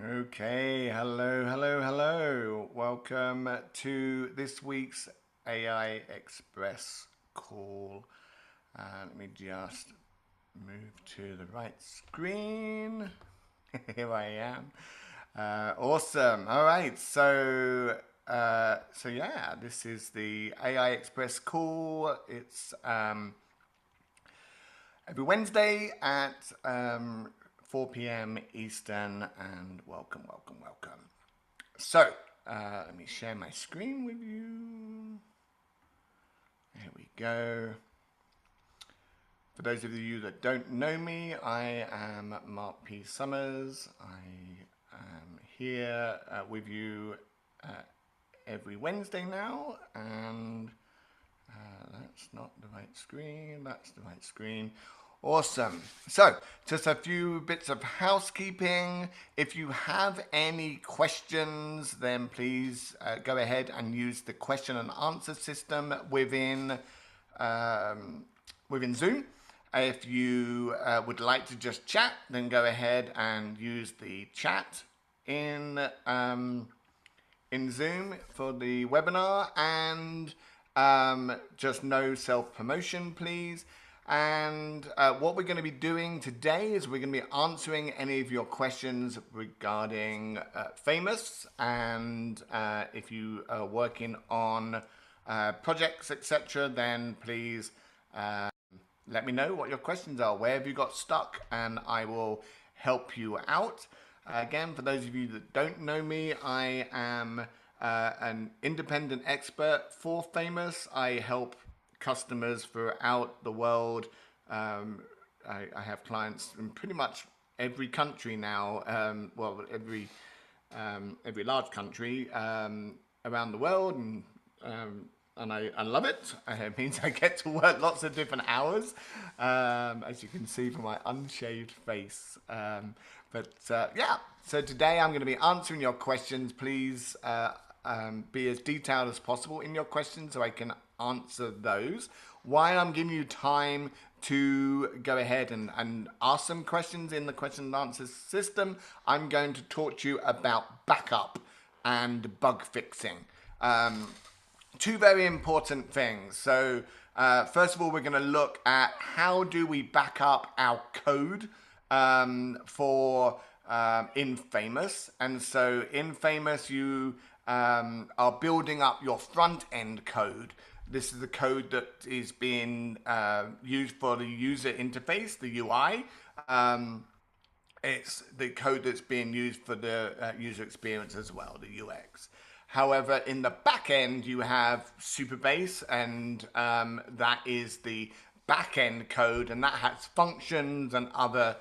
Okay, hello. Welcome to this week's AI Express call. Let me just move to the right screen. Here I am. Awesome. All right. So yeah, this is the AI Express call. It's every Wednesday at 4 p.m. Eastern, and welcome. So, let me share my screen with you. There we go. For those of you that don't know me, I am Mark P. Summers. I am here with you uh, every Wednesday now, and that's not the right screen. That's the right screen. Awesome. So, just a few bits of housekeeping. If you have any questions, then please go ahead and use the question and answer system within Zoom. If you would like to just chat, then go ahead and use the chat in in Zoom for the webinar, and just no self-promotion, please. And what we're going to be doing today is we're going to be answering any of your questions regarding Famous, and if you are working on projects, etc., then please let me know what your questions are. Where have you got stuck? And I will help you out. Again, for those of you that don't know me, I am an independent expert for Famous. I help customers throughout the world. I have clients in pretty much every country now. Well, every large country around the world, and I love it. It means I get to work lots of different hours, as you can see from my unshaved face. Yeah, so today I'm going to be answering your questions. Please be as detailed as possible in your questions so I can answer those. While I'm giving you time to go ahead and ask some questions in the question and answer system, I'm going to talk to you about backup and bug fixing. Two very important things. So first of all, we're going to look at how do we back up our code for in Famous. And so in Famous, you are building up your front end code. This is the code that is being used for the user interface, the UI. It's the code that's being used for the user experience as well, the UX. However, in the back end, you have Supabase, and that is the back end code, and that has functions and other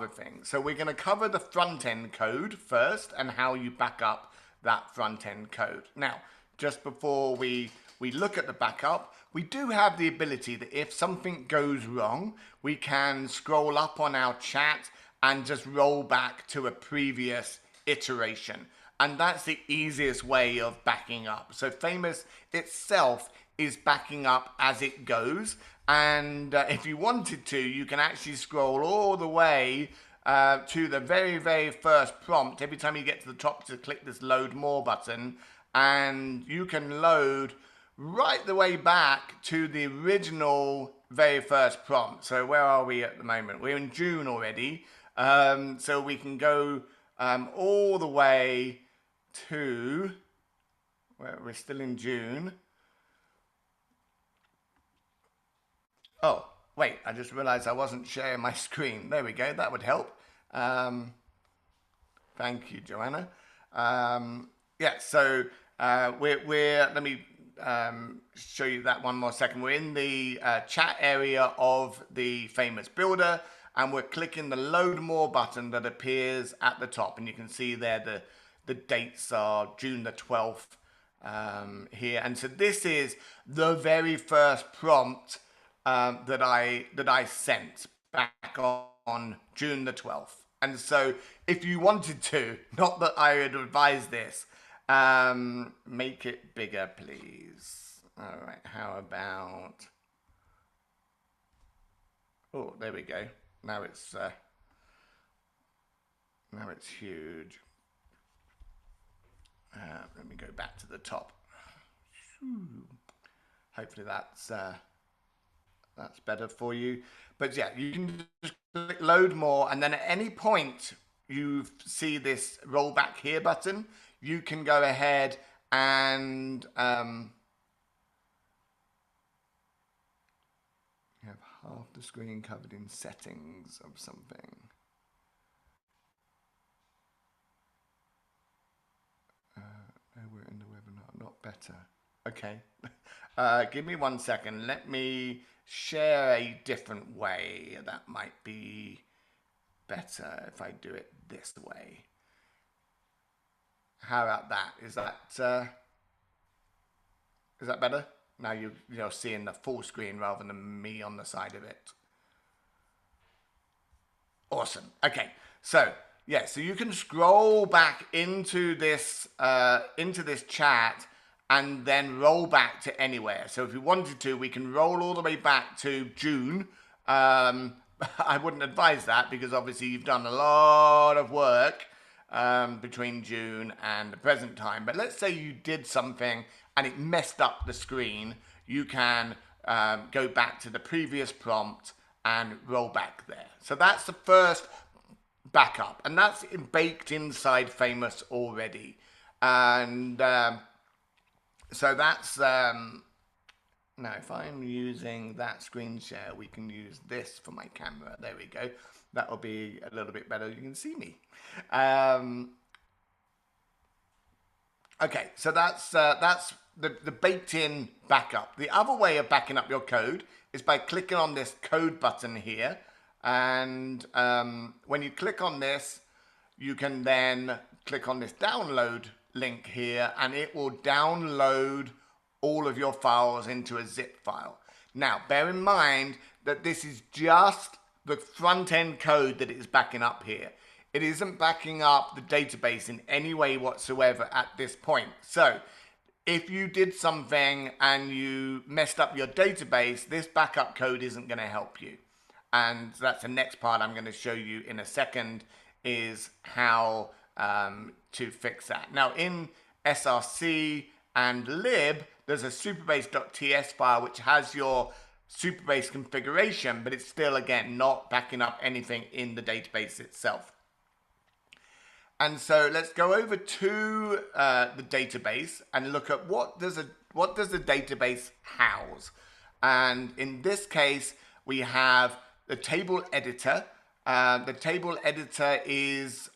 things. So we're going to cover the front end code first and how you back up that front end code. Now, just before we look at the backup, we do have the ability that if something goes wrong, we can scroll up on our chat and just roll back to a previous iteration. And that's the easiest way of backing up. So Famous itself is backing up as it goes. And if you wanted to, you can actually scroll all the way to the very first prompt. Every time you get to the top, to click this load more button, and you can load right the way back to the original very first prompt. So where are we at the moment? We're in June already. So we can go all the way to, well, we're still in June. Oh, wait, I just realized I wasn't sharing my screen. There we go, that would help. Um, Thank you, Joanna. Yeah, so let me show you that one more second. We're in the chat area of the Famous Builder, and we're clicking the load more button that appears at the top. And you can see there the dates are June the 12th here. And so this is the very first prompt that I sent back on June the 12th. And so if you wanted to, not that I would advise this, make it bigger, please. All right, how about... Oh, there we go. Now it's Now it's huge. Let me go back to the top. Hopefully that's better for you. But yeah, you can just click load more, and then at any point you see this roll back here button, you can go ahead and you have half the screen covered in settings of something. No, we're in the webinar, not better. Okay. Give me 1 second. Let me share a different way. That might be better if I do it this way. How about that? Is that better? Now you're seeing the full screen rather than me on the side of it. Awesome. Okay. So yeah, so you can scroll back into this chat and then roll back to anywhere. So if we wanted to, we can roll all the way back to June. I wouldn't advise that because obviously you've done a lot of work between June and the present time. But let's say you did something and it messed up the screen. You can go back to the previous prompt and roll back there. So that's the first backup, and that's baked inside Famous already. And so that's now if I'm using that screen share, we can use this for my camera. There we go. That will be a little bit better. You can see me. Okay, so that's the baked in backup. The other way of backing up your code is by clicking on this code button here. And when you click on this, you can then click on this download link here, and it will download all of your files into a zip file. Now, bear in mind that this is just the front end code that it is backing up here. It isn't backing up the database in any way whatsoever at this point. So if you did something and you messed up your database, this backup code isn't going to help you. And that's the next part I'm going to show you in a second, is how to fix that. Now in src and lib, there's a superbase.ts file which has your Superbase configuration, but it's still, again, not backing up anything in the database itself. And so let's go over to the database and look at what does the database house. And in this case, we have the table editor. The table editor is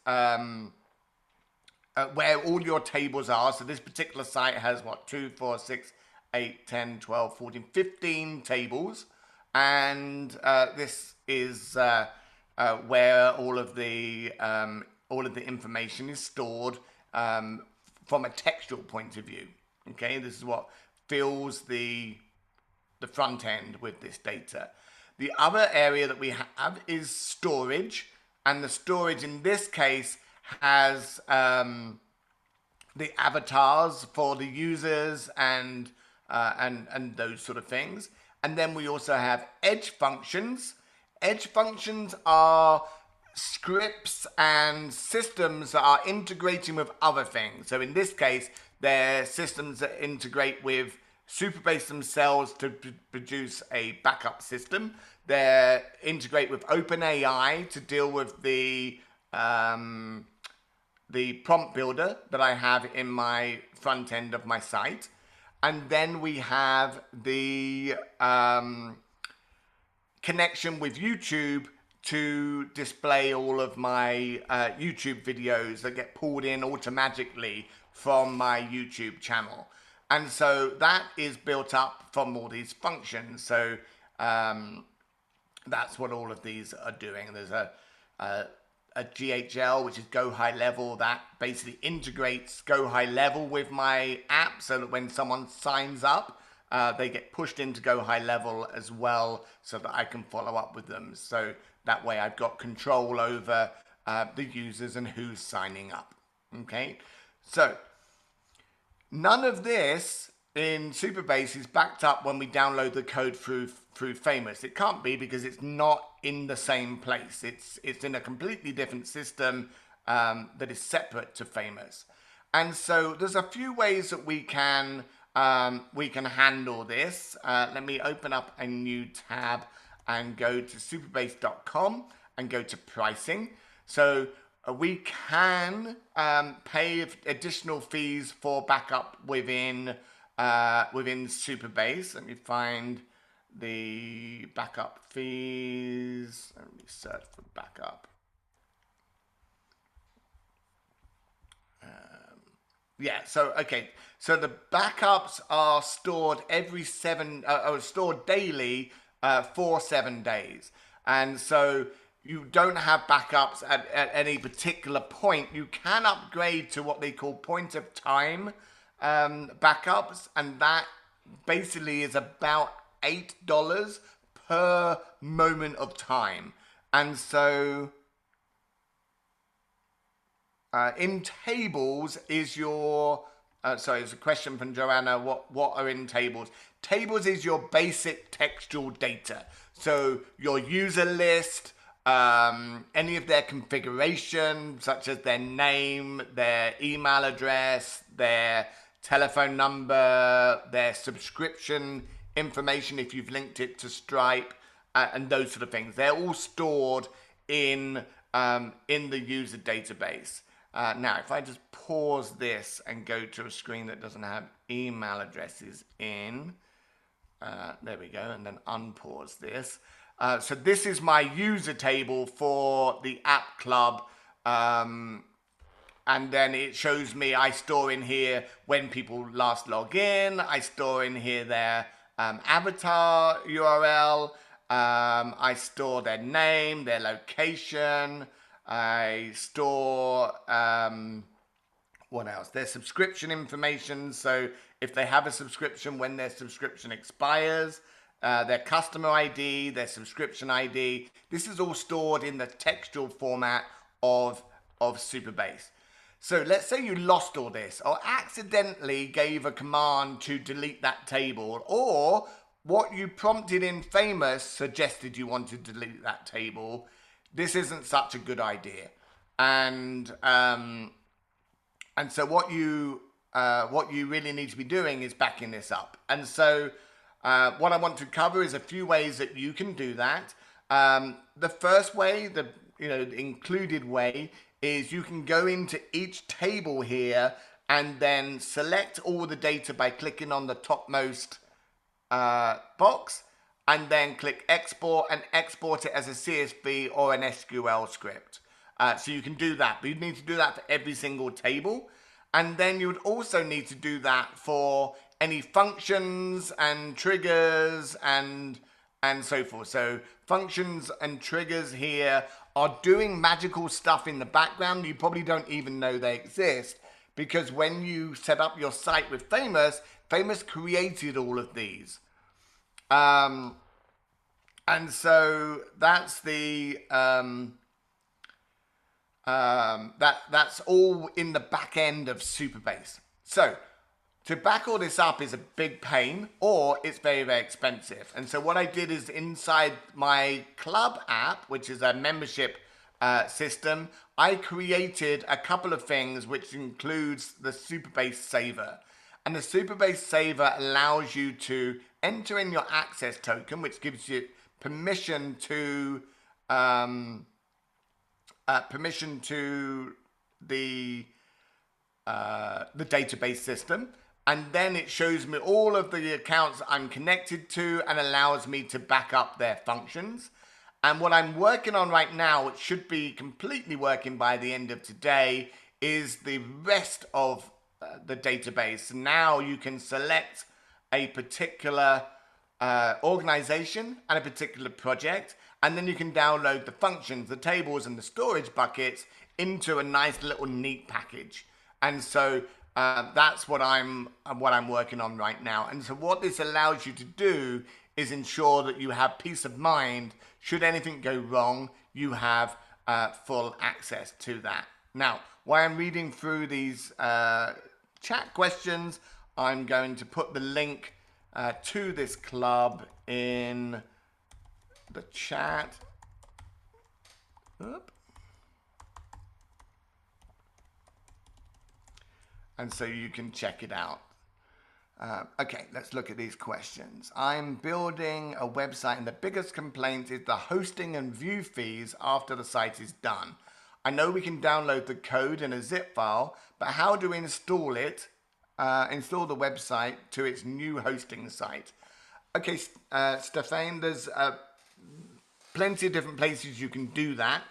where all your tables are. So this particular site has what, 2, 4, 6, 8, 10, 12, 14, 15 tables. And this is where all of the information is stored from a textual point of view. Okay, this is what fills the front end with this data. The other area that we have is storage, and the storage in this case has the avatars for the users and those sort of things. And then we also have edge functions. Edge functions are scripts and systems that are integrating with other things. So in this case, they're systems that integrate with Superbase themselves to produce a backup system. They integrate with OpenAI to deal with the prompt builder that I have in my front end of my site. And then we have the connection with YouTube to display all of my YouTube videos that get pulled in automatically from my YouTube channel. And so that is built up from all these functions. So that's what all of these are doing. There's a GHL, which is Go High Level, that basically integrates Go High Level with my app so that when someone signs up, they get pushed into Go High Level as well so that I can follow up with them. So that way I've got control over the users and who's signing up. Okay, so none of this in Superbase is backed up when we download the code through Famous. It can't be because it's not in the same place. It's in a completely different system that is separate to Famous. And so there's a few ways that we can handle this. Let me open up a new tab and go to superbase.com and go to pricing. So we can pay additional fees for backup within Superbase. Let me find the backup fees. Let me search for backup. Yeah, so okay, so the backups are stored stored daily for 7 days, and so you don't have backups at any particular point. You can upgrade to what they call point of time backups, and that basically is about $8 per moment of time, and so. In tables is your, sorry, it's a question from Joanna, what are in tables? Tables is your basic textual data. So your user list, any of their configuration, such as their name, their email address, their telephone number, their subscription information if you've linked it to Stripe, and those sort of things. They're all stored in the user database. Now, if I just pause this and go to a screen that doesn't have email addresses in, there we go, and then unpause this. So this is my user table for the app club, and then it shows me, I store in here when people last log in, I store in here their avatar URL, I store their name, their location, I store, what else? Their subscription information. So if they have a subscription, when their subscription expires, their customer ID, their subscription ID. This is all stored in the textual format of Superbase. So let's say you lost all this or accidentally gave a command to delete that table, or what you prompted in Famous suggested you wanted to delete that table. This isn't such a good idea, and so what you really need to be doing is backing this up. And so what I want to cover is a few ways that you can do that. The first way, the included way, is you can go into each table here and then select all the data by clicking on the topmost box, and then click export and export it as a CSV or an SQL script. So you can do that, but you need to do that for every single table. And then you would also need to do that for any functions and triggers and so forth. So functions and triggers here are doing magical stuff in the background. You probably don't even know they exist, because when you set up your site with Famous created all of these. And so that's the that's all in the back end of Superbase. So to back all this up is a big pain, or it's very, very expensive. And so what I did is, inside my club app, which is a membership system, I created a couple of things, which includes the Superbase Saver. And the Superbase Saver allows you to enter in your access token, which gives you permission to the database system, and then it shows me all of the accounts I'm connected to and allows me to back up their functions. And what I'm working on right now, which should be completely working by the end of today, is the rest of the database. Now you can select a particular organization and a particular project, and then you can download the functions, the tables, and the storage buckets into a nice little neat package. And so that's what I'm working on right now. And so what this allows you to do is ensure that you have peace of mind. Should anything go wrong, you have full access to that. Now, while I'm reading through these chat questions, I'm going to put the link to this club in the chat. Oop. and so you can check it out. Okay, let's look at these questions. I'm building a website and the biggest complaint is the hosting and view fees after the site is done. I know we can download the code in a zip file, but how do we install it, install the website to its new hosting site? Okay, Stefan, there's plenty of different places you can do that.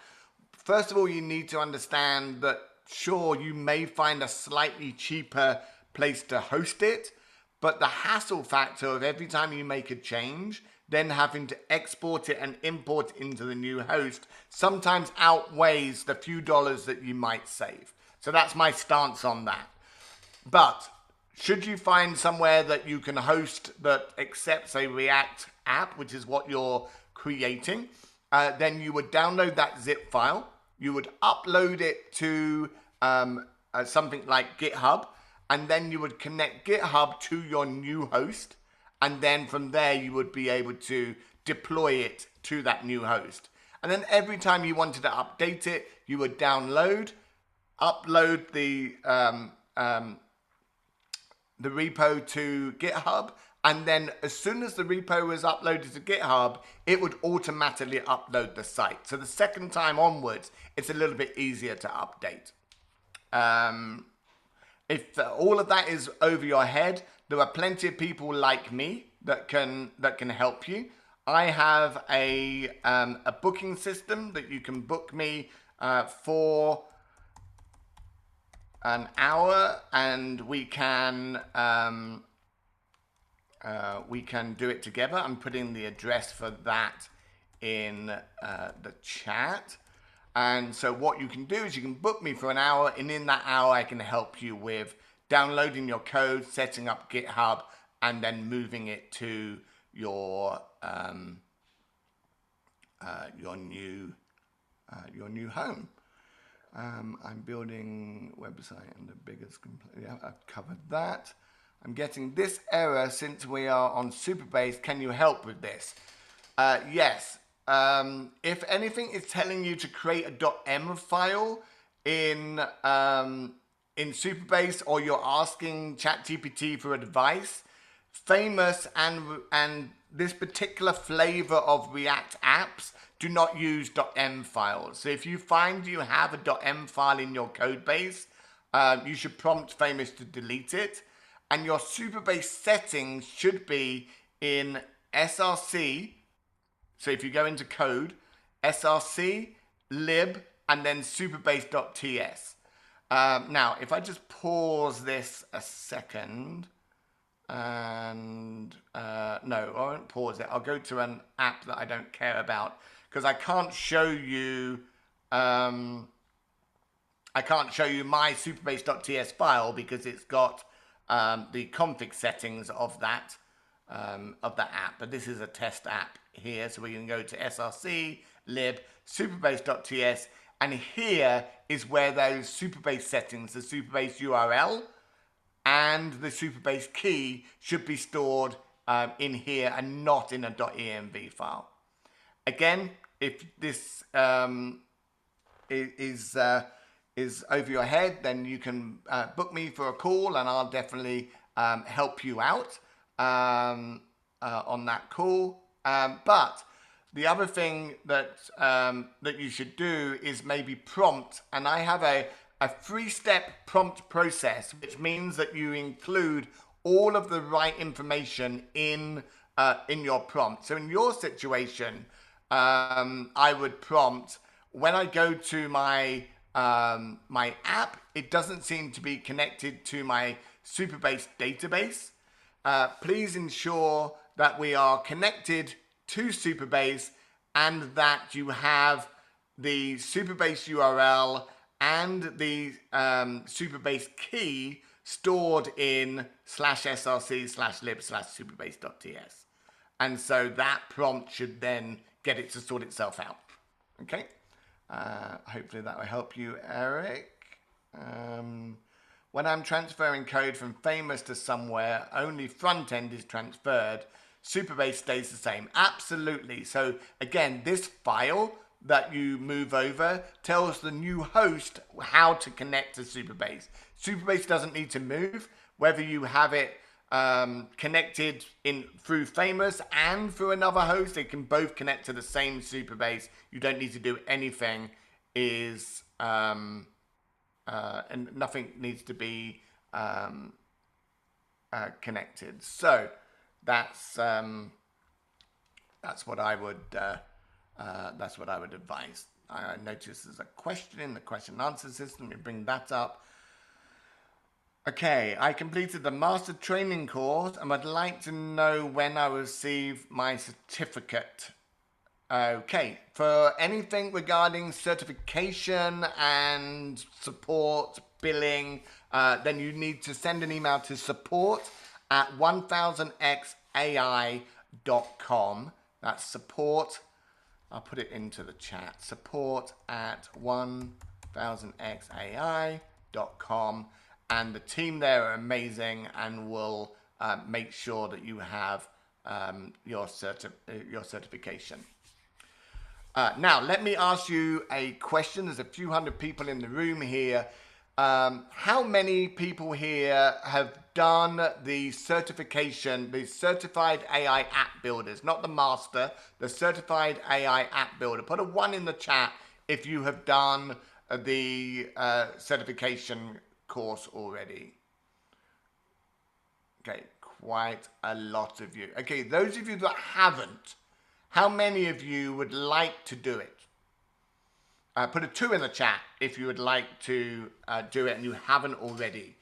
First of all, you need to understand that, sure, you may find a slightly cheaper place to host it, but the hassle factor of every time you make a change, then having to export it and import it into the new host sometimes outweighs the few dollars that you might save. So that's my stance on that. But should you find somewhere that you can host that accepts a React app, which is what you're creating, then you would download that zip file. You would upload it to something like GitHub, and then you would connect GitHub to your new host, and then from there you would be able to deploy it to that new host. And then every time you wanted to update it, you would upload the repo to GitHub, and then as soon as the repo was uploaded to GitHub, it would automatically upload the site. So the second time onwards, it's a little bit easier to update. If all of that is over your head, there are plenty of people like me that can help you. I have a booking system that you can book me for an hour, and we can do it together. I'm putting the address for that in the chat. And so what you can do is you can book me for an hour, and in that hour I can help you with downloading your code, setting up GitHub, and then moving it to your new home. I'm building website and the biggest complaint. Yeah, I've covered that. I'm getting this error since we are on Supabase. Can you help with this? Yes. If anything is telling you to create a .m file in Supabase, or you're asking ChatGPT for advice, Famous and this particular flavor of React apps do not use .m files. So if you find you have a .m file in your code base, you should prompt Famous to delete it. And your Supabase settings should be in src. So if you go into code, src, lib, and then supabase.ts. Now, if I just pause this a second, and no, I won't pause it. I'll go to an app that I don't care about, because I can't show you my supabase.ts file because it's got the config settings of that app. But this is a test app here, so we can go to src, lib, supabase.ts, and here is where those Supabase settings, the Supabase URL and the Supabase key, should be stored in here and not in a .env file. Again, if this is over your head, then you can book me for a call, and I'll definitely help you out on that call. But the other thing that you should do is maybe prompt, and I have a 3-step prompt process, which means that you include all of the right information in your prompt. So in your situation, I would prompt, when I go to my app, it doesn't seem to be connected to my Supabase database. Please ensure that we are connected to Supabase and that you have the Supabase URL and the Supabase key stored in /src/lib/supabase.ts. And so that prompt should then get it to sort itself out. Okay? Hopefully that will help you, Eric. When I'm transferring code from Famous to somewhere, only front end is transferred. Supabase stays the same. Absolutely. So again, this file that you move over tells the new host how to connect to Supabase. Supabase doesn't need to move, whether you have it connected in through Famous and through another host. They can both connect to the same Supabase. You don't need to do anything. And nothing needs to be connected. So that's what I would advise. I notice there's a question in the question and answer system. We bring that up. Okay, I completed the master training course and would like to know when I will receive my certificate. Okay, for anything regarding certification and support, billing, then you need to send an email to support@1000xai.com. That's support. I'll put it into the chat. support@1000xai.com. And the team there are amazing and will make sure that you have your certification. Now, let me ask you a question. There's a few hundred people in the room here. How many people here have done the certification, the Certified AI App Builders, not the Master, the Certified AI App Builder? Put a 1 in the chat if you have done the certification course already. Okay, quite a lot of you. Okay, those of you that haven't, how many of you would like to do it? Put a 2 in the chat if you would like to do it and you haven't already.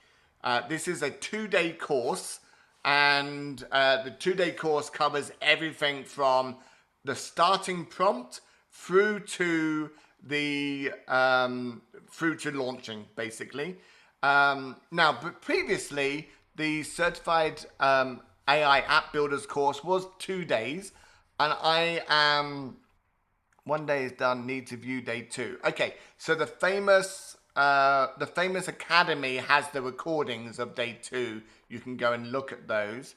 This is a 2-day course, and the 2-day course covers everything from the starting prompt through to the through to launching, basically. Now, but previously, the Certified AI App Builders course was 2 days, and I am 1 day is done. Need to view day 2. Okay, so the Famous Academy has the recordings of day 2. You can go and look at those.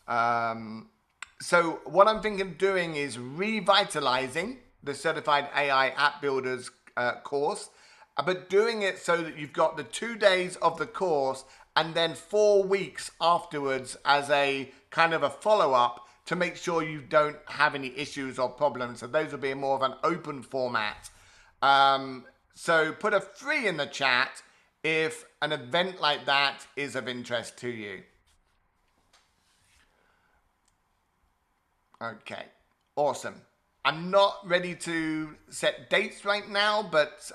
So what I'm thinking of doing is revitalizing the Certified AI App Builders course, but doing it so that you've got the 2 days of the course and then 4 weeks afterwards as a kind of a follow-up to make sure you don't have any issues or problems. So those will be more of an open format. So put a 3 in the chat if an event like that is of interest to you. Okay, awesome. I'm not ready to set dates right now, but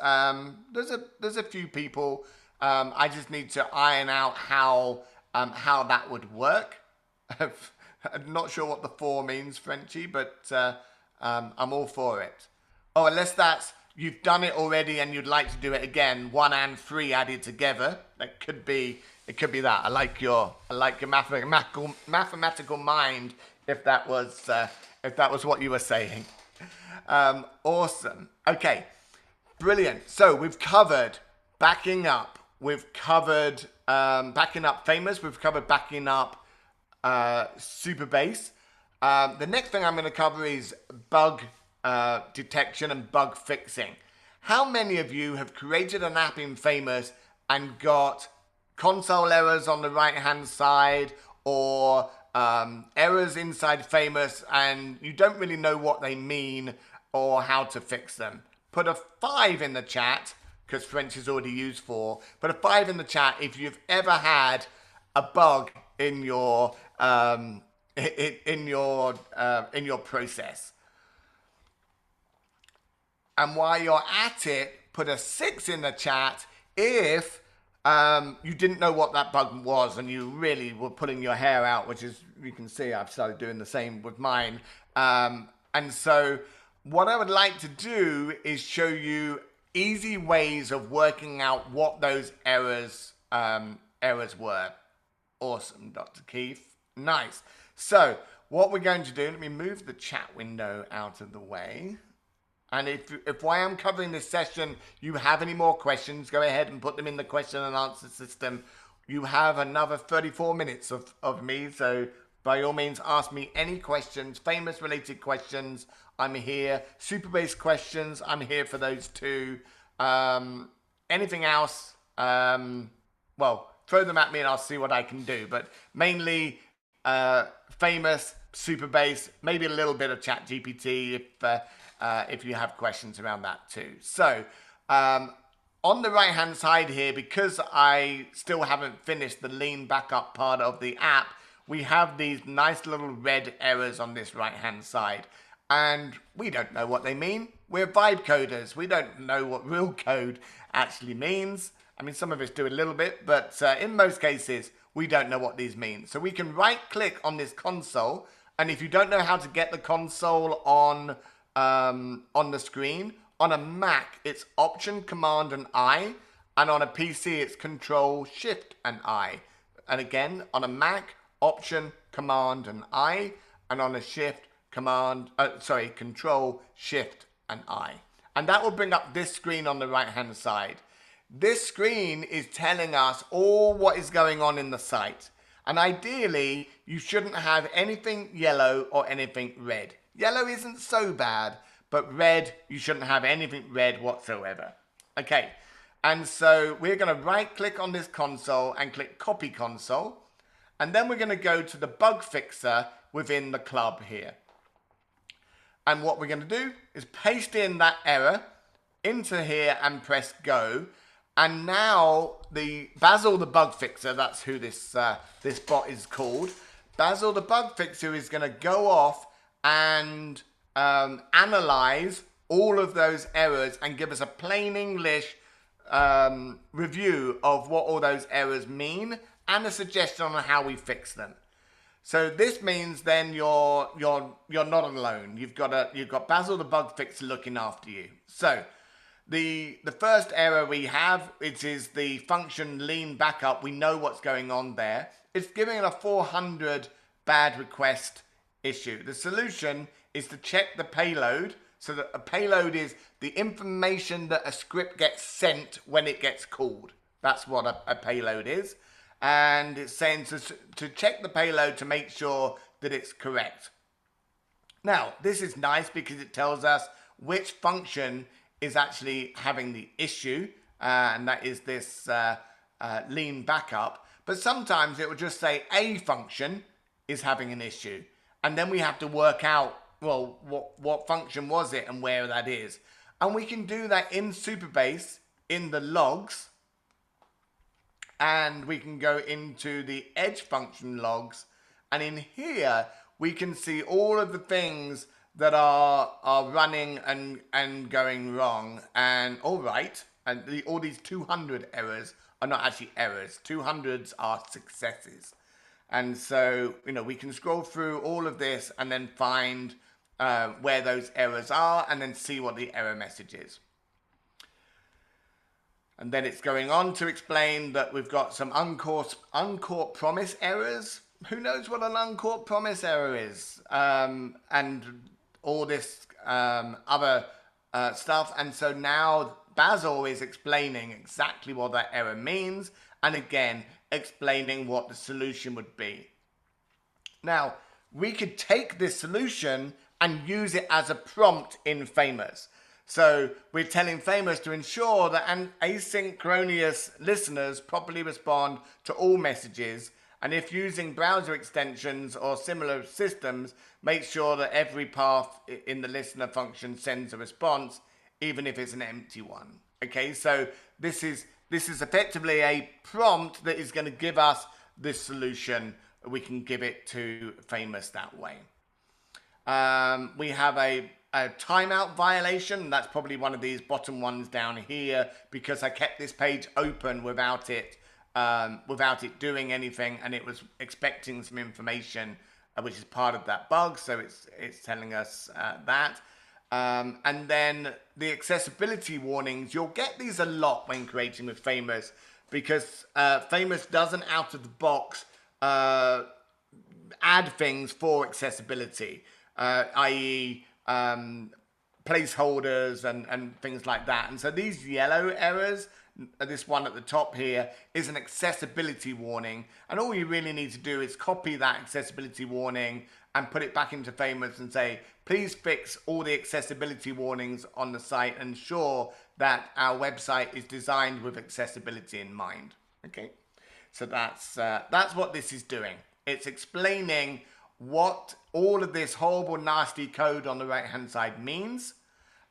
there's a few people. I just need to iron out how that would work. I'm not sure what the 4 means, Frenchie, but I'm all for it. Oh, unless that's you've done it already and you'd like to do it again, 1 and 3 added together. That could be it. Could be that. I like your mathematical mind. If that was what you were saying. Awesome. Okay, brilliant. So we've covered backing up. We've covered backing up Famous. We've covered backing up Supabase. The next thing I'm going to cover is bug detection and bug fixing. How many of you have created an app in Famous and got console errors on the right-hand side, or errors inside Famous and you don't really know what they mean or how to fix them? Put a 5 in the chat, because French is already used 4. Put a 5 in the chat if you've ever had a bug in your process. And while you're at it, put a 6 in the chat if you didn't know what that bug was and you really were pulling your hair out, which is, you can see I've started doing the same with mine. And so what I would like to do is show you easy ways of working out what those errors were. Awesome, Dr. Keith. Nice. So what we're going to do, let me move the chat window out of the way. And if while I'm covering this session, you have any more questions, go ahead and put them in the question and answer system. You have another 34 minutes of me, so by all means, ask me any questions, Famous related questions. I'm here. Super-based questions, I'm here for those too. Anything else, well, throw them at me and I'll see what I can do. But mainly Famous, Super-based, maybe a little bit of Chat GPT if you have questions around that too. So on the right hand side here, because I still haven't finished the lean backup part of the app, we have these nice little red errors on this right hand side. And we don't know what they mean. We're vibe coders. We don't know what real code actually means. I mean, some of us do a little bit, but in most cases, we don't know what these mean. So we can right click on this console. And if you don't know how to get the console on the screen, on a Mac, it's Option, Command, and I. And on a PC, it's Control, Shift, and I. And again, on a Mac, Option, Command, and I. And on a Control, Shift, and I. And that will bring up this screen on the right-hand side. This screen is telling us all what is going on in the site. And ideally, you shouldn't have anything yellow or anything red. Yellow isn't so bad, but red, you shouldn't have anything red whatsoever. Okay, and so we're going to right-click on this console and click Copy Console. And then we're going to go to the bug fixer within the club here. And what we're going to do is paste in that error into here and press go. And now the Basil the bug fixer, that's who this bot is called. Basil the bug fixer is going to go off and analyze all of those errors and give us a plain English review of what all those errors mean and a suggestion on how we fix them. So this means then you're not alone. You've got Basil the bug fixer looking after you. So the first error we have, it is the function lean backup. We know what's going on there. It's giving a 400 bad request issue. The solution is to check the payload. So that a payload is the information that a script gets sent when it gets called. That's what a payload is. And it's saying to check the payload to make sure that it's correct. Now, this is nice because it tells us which function is actually having the issue, and that is this lean backup. But sometimes it will just say a function is having an issue. And then we have to work out, well, what function was it and where that is. And we can do that in Supabase in the logs. And we can go into the edge function logs. And in here, we can see all of the things that are running and going wrong. And all right, and all these 200 errors are not actually errors. 200s are successes. And so, we can scroll through all of this and then find where those errors are and then see what the error message is. And then it's going on to explain that we've got some uncaught promise errors. Who knows what an uncaught promise error is? And all this other stuff. And so now Basil is explaining exactly what that error means. And again, explaining what the solution would be. Now, we could take this solution and use it as a prompt in Famous. So we're telling Famous to ensure that asynchronous listeners properly respond to all messages. And if using browser extensions or similar systems, make sure that every path in the listener function sends a response, even if it's an empty one. Okay, so this is effectively a prompt that is going to give us this solution. We can give it to Famous that way. We have a timeout violation. That's probably one of these bottom ones down here because I kept this page open without it doing anything, and it was expecting some information, which is part of that bug. So it's telling us that. And then the accessibility warnings, you'll get these a lot when creating with Famous because Famous doesn't out of the box add things for accessibility, i.e. placeholders and things like that. And so these yellow errors, this one at the top here is an accessibility warning. And all you really need to do is copy that accessibility warning and put it back into Famous and say, please fix all the accessibility warnings on the site and ensure that our website is designed with accessibility in mind. Okay, so that's what this is doing. It's explaining what all of this horrible, nasty code on the right-hand side means,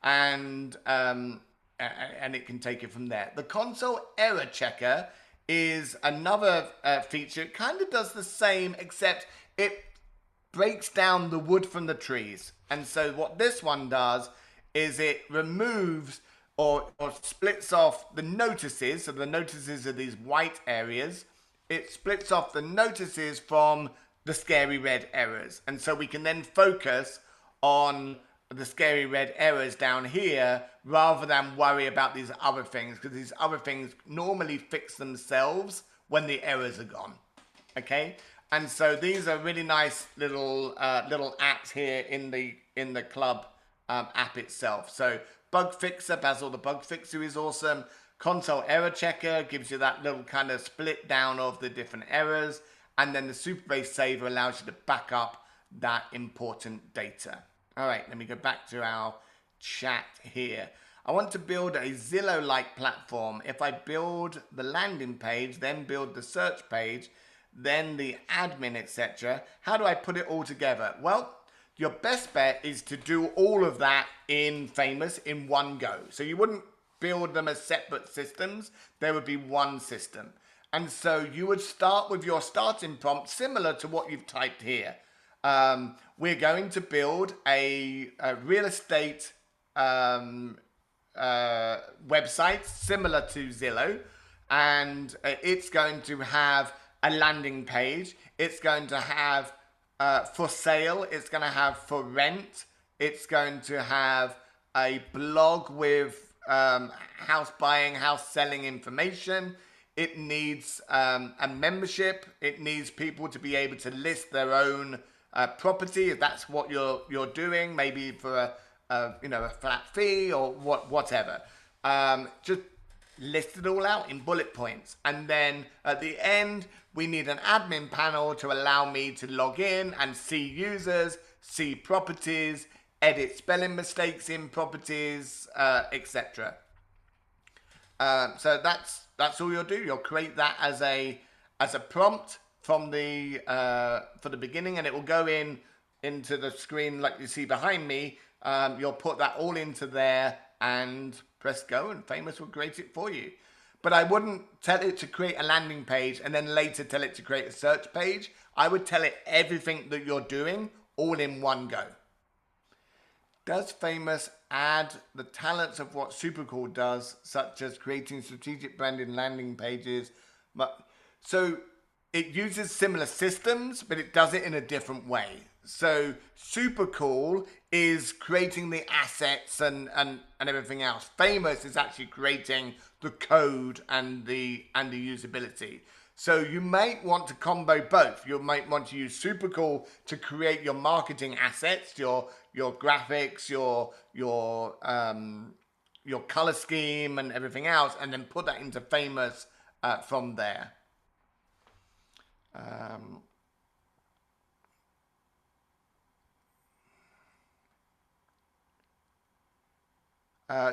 and it can take it from there. The console error checker is another feature. It kind of does the same, except it breaks down the wood from the trees. And so what this one does is it removes or splits off the notices. So the notices are these white areas. It splits off the notices from the scary red errors. And so we can then focus on the scary red errors down here rather than worry about these other things, because these other things normally fix themselves when the errors are gone. Okay? And so these are really nice little apps here in the club app itself. So Bug Fixer, Basil the Bug Fixer is awesome. Console Error Checker gives you that little kind of split down of the different errors. And then the Superbase Saver allows you to back up that important data. All right, let me go back to our chat here. I want to build a Zillow-like platform. If I build the landing page, then build the search page, then the admin, etc., how do I put it all together? Well, your best bet is to do all of that in Famous in one go. So you wouldn't build them as separate systems. There would be one system. And so you would start with your starting prompt similar to what you've typed here. We're going to build a real estate website similar to Zillow, and it's going to have a landing page. It's going to have for sale. It's going to have for rent. It's going to have a blog with house buying, house selling information. It needs a membership. It needs people to be able to list their own property, if that's what you're doing, maybe for a flat fee or whatever. Just list it all out in bullet points, and then at the end we need an admin panel to allow me to log in and see users, see properties, edit spelling mistakes in properties, etc. So that's all you'll do. You'll create that as a prompt from the for the beginning, and it will go into the screen like you see behind me. You'll put that all into there and press go, and Famous will create it for you. But I wouldn't tell it to create a landing page and then later tell it to create a search page. I would tell it everything that you're doing all in one go. Does Famous add the talents of what Supercool does, such as creating strategic branding landing pages? So it uses similar systems, but it does it in a different way. So Supercool is creating the assets and everything else. Famous is actually creating the code and the usability. So you might want to combo both. You might want to use Supercool to create your marketing assets, your graphics, your color scheme and everything else, and then put that into Famous from there.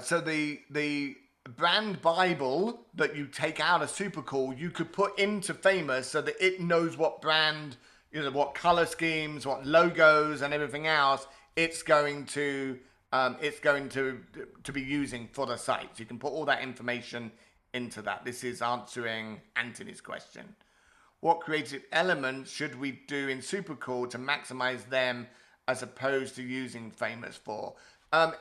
So the brand Bible that you take out of Supercool, you could put into Famous so that it knows what brand, what color schemes, what logos, and everything else it's going to be using for the site. So you can put all that information into that. This is answering Anthony's question. What creative elements should we do in Supercool to maximize them as opposed to using Famous for?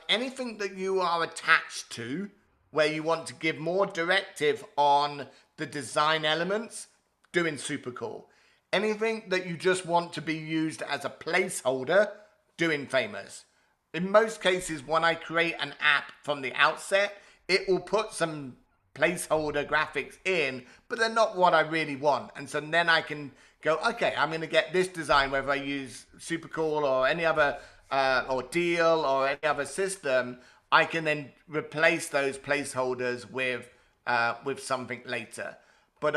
Anything that you are attached to, where you want to give more directive on the design elements, doing Supercool. Anything that you just want to be used as a placeholder, doing Famous. In most cases, when I create an app from the outset, it will put some placeholder graphics in, but they're not what I really want. And so then I can go, okay, I'm going to get this design, whether I use Supercool or any other or Deal or any other system. I can then replace those placeholders with with something later. But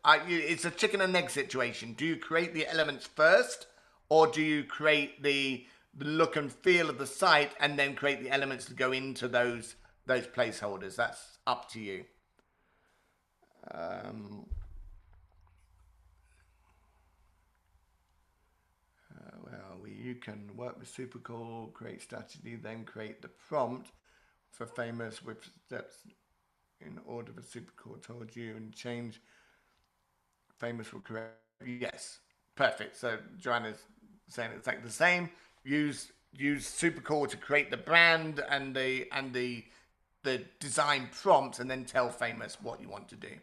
it's a chicken and egg situation. Do you create the elements first, or do you create the look and feel of the site and then create the elements to go into those placeholders? That's up to you. You can work with Supercore, create strategy, then create the prompt for Famous with steps in order for Supercore told you, and change Famous will correct. Yes, perfect. So Joanna's saying it's like the same. Use Supercore to create the brand and the design prompts, and then tell Famous what you want to do.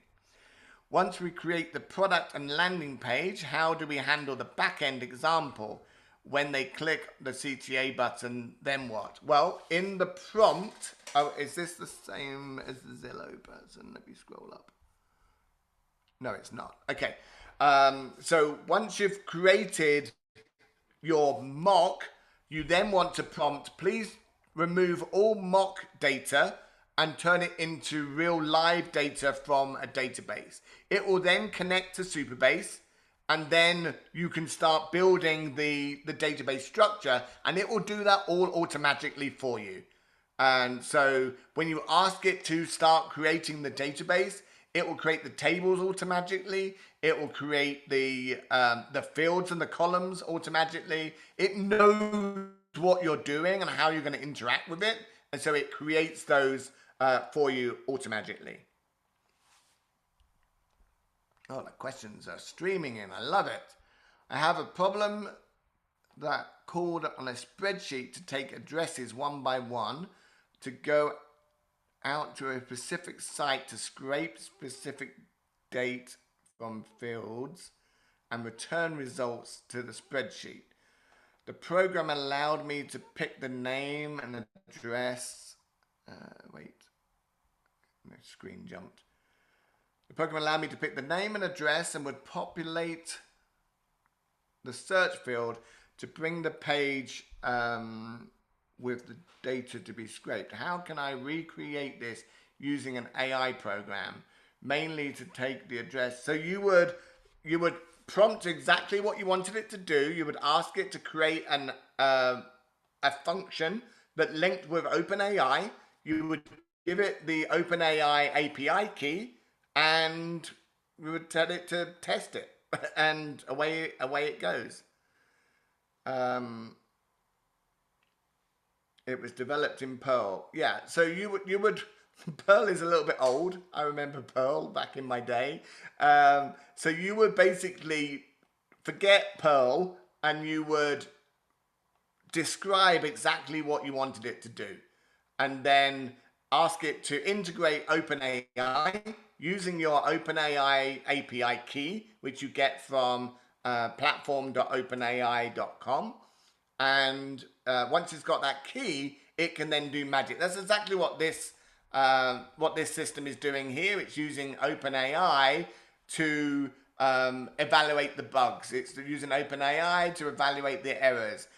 Once we create the product and landing page, how do we handle the back-end example? When they click the CTA button, then what? Well, in the prompt, oh, is this the same as the Zillow person? Let me scroll up. No, it's not. Okay. So once you've created your mock, you then want to prompt, please remove all mock data and turn it into real live data from a database. It will then connect to Supabase, and then you can start building the database structure, and it will do that all automatically for you. And so when you ask it to start creating the database, it will create the tables automatically. It will create the fields and the columns automatically. It knows what you're doing and how you're going to interact with it, and so it creates those for you automatically. Oh, the questions are streaming in. I love it. I have a problem that called on a spreadsheet to take addresses one by one to go out to a specific site to scrape specific date from fields and return results to the spreadsheet. The program allowed me to pick the name and address. The screen jumped. The program allowed me to pick the name and address and would populate the search field to bring the page with the data to be scraped. How can I recreate this using an AI program, mainly to take the address? So you would prompt exactly what you wanted it to do. You would ask it to create a function that linked with OpenAI. You would give it the OpenAI API key, and we would tell it to test it, and away it goes. It was developed in Perl. Yeah, so you would Perl is a little bit old. I remember Perl back in my day. So you would basically forget Perl, and you would describe exactly what you wanted it to do, and then ask it to integrate OpenAI using your OpenAI API key, which you get from platform.openai.com. And once it's got that key, it can then do magic. That's exactly what this system is doing here. It's using OpenAI to evaluate the bugs. It's using OpenAI to evaluate the errors.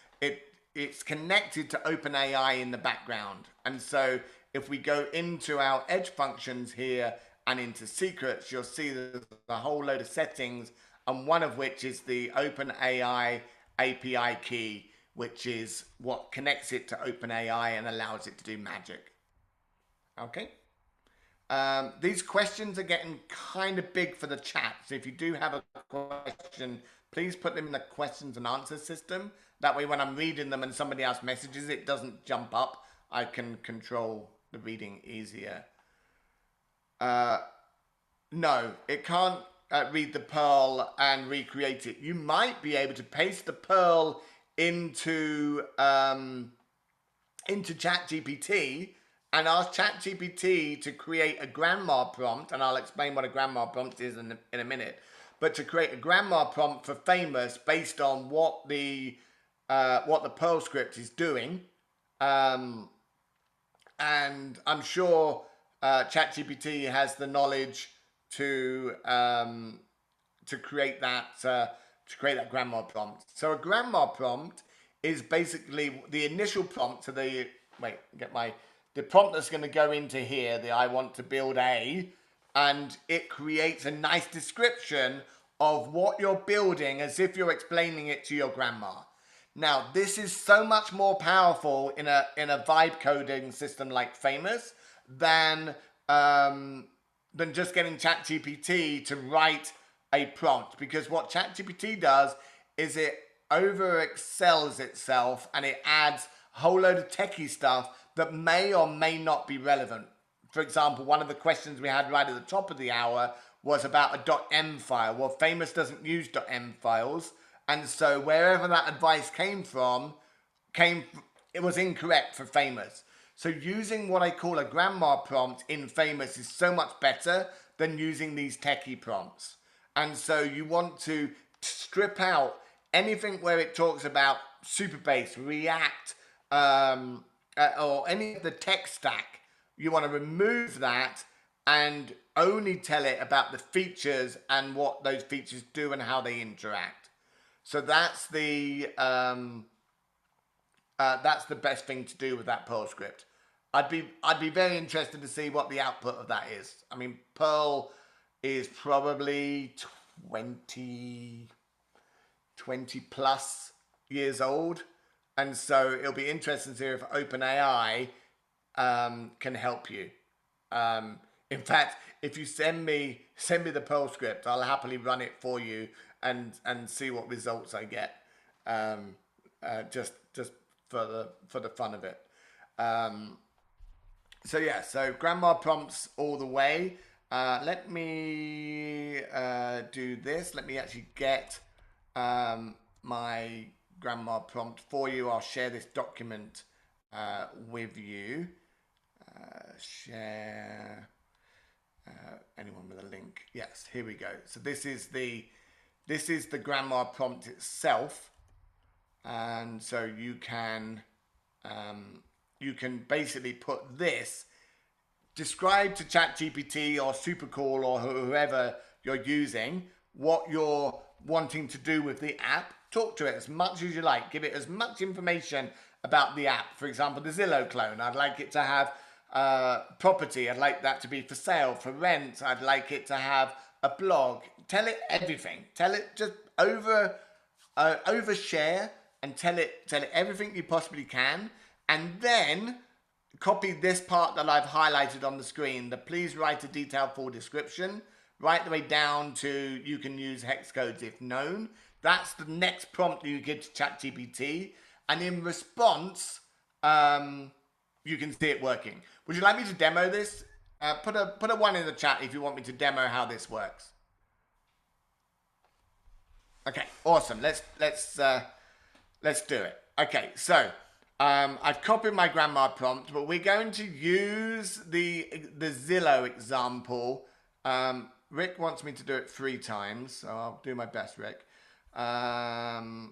It's connected to OpenAI in the background. And so if we go into our edge functions here and into secrets, you'll see there's a whole load of settings, and one of which is the OpenAI API key, which is what connects it to OpenAI and allows it to do magic. Okay. These questions are getting kind of big for the chat. So if you do have a question, please put them in the questions and answers system. That way when I'm reading them and somebody else messages, it doesn't jump up. I can control the reading easier. No, it can't read the Perl and recreate it. You might be able to paste the Perl into ChatGPT and ask ChatGPT to create a grandma prompt, and I'll explain what a grandma prompt is in a minute. But to create a grandma prompt for Famous based on what the Perl script is doing, and I'm sure ChatGPT has the knowledge to create that grandma prompt. So a grandma prompt is basically the initial prompt to the the prompt that's going to go into here, the I want to build a, and it creates a nice description of what you're building as if you're explaining it to your grandma. Now, this is so much more powerful in a vibe coding system like Famous than just getting ChatGPT to write a prompt, because what ChatGPT does is it over excels itself and it adds a whole load of techie stuff that may or may not be relevant. For example, one of the questions we had right at the top of the hour was about a .m file. Well, Famous doesn't use .m files, and so wherever that advice came from, it was incorrect for Famous. So using what I call a grandma prompt in Famous is so much better than using these techie prompts. And so you want to strip out anything where it talks about Supabase, React, or any of the tech stack. You want to remove that and only tell it about the features and what those features do and how they interact. So that's the best thing to do with that Perl script. I'd be very interested to see what the output of that is. I mean, Perl is probably 20 plus years old, and so it'll be interesting to see if OpenAI can help you. In fact, if you send me the Perl script, I'll happily run it for you and see what results I get. Just for the fun of it. So yeah, so grandma prompts all the way. Let me do this. Let me actually get my grandma prompt for you. I'll share this document with you. Share anyone with a link. Yes, here we go. So this is the grandma prompt itself, and so you can basically put this, describe to ChatGPT or Supercall or whoever you're using what you're wanting to do with the app. Talk to it as much as you like. Give it as much information about the app. For example, the Zillow clone. I'd like it to have property. I'd like that to be for sale, for rent. I'd like it to have a blog. Tell it everything. Tell it, just overshare and tell it everything you possibly can. And then copy this part that I've highlighted on the screen, the please write a detailed full description, right the way down to you can use hex codes if known. That's the next prompt that you give to ChatGPT. And in response, you can see it working. Would you like me to demo this? Put a 1 in the chat if you want me to demo how this works. Okay, awesome. Let's do it. Okay, so I've copied my grandma prompt, but we're going to use the Zillow example. Rick wants me to do it 3 times, so I'll do my best, Rick. Now,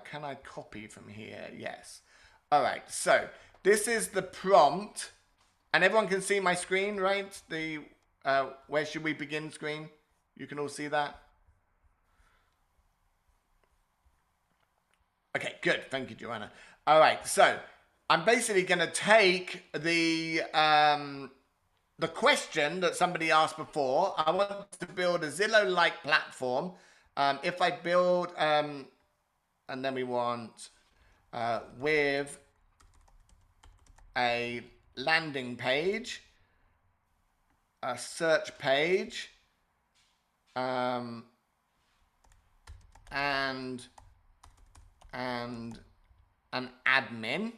can I copy from here? Yes. All right, so this is the prompt, and everyone can see my screen, right? The where should we begin screen? You can all see that? Okay, good. Thank you, Joanna. All right, so I'm basically going to take the question that somebody asked before. I want to build a Zillow-like platform. If I build, and then we want with a landing page, a search page, and an admin.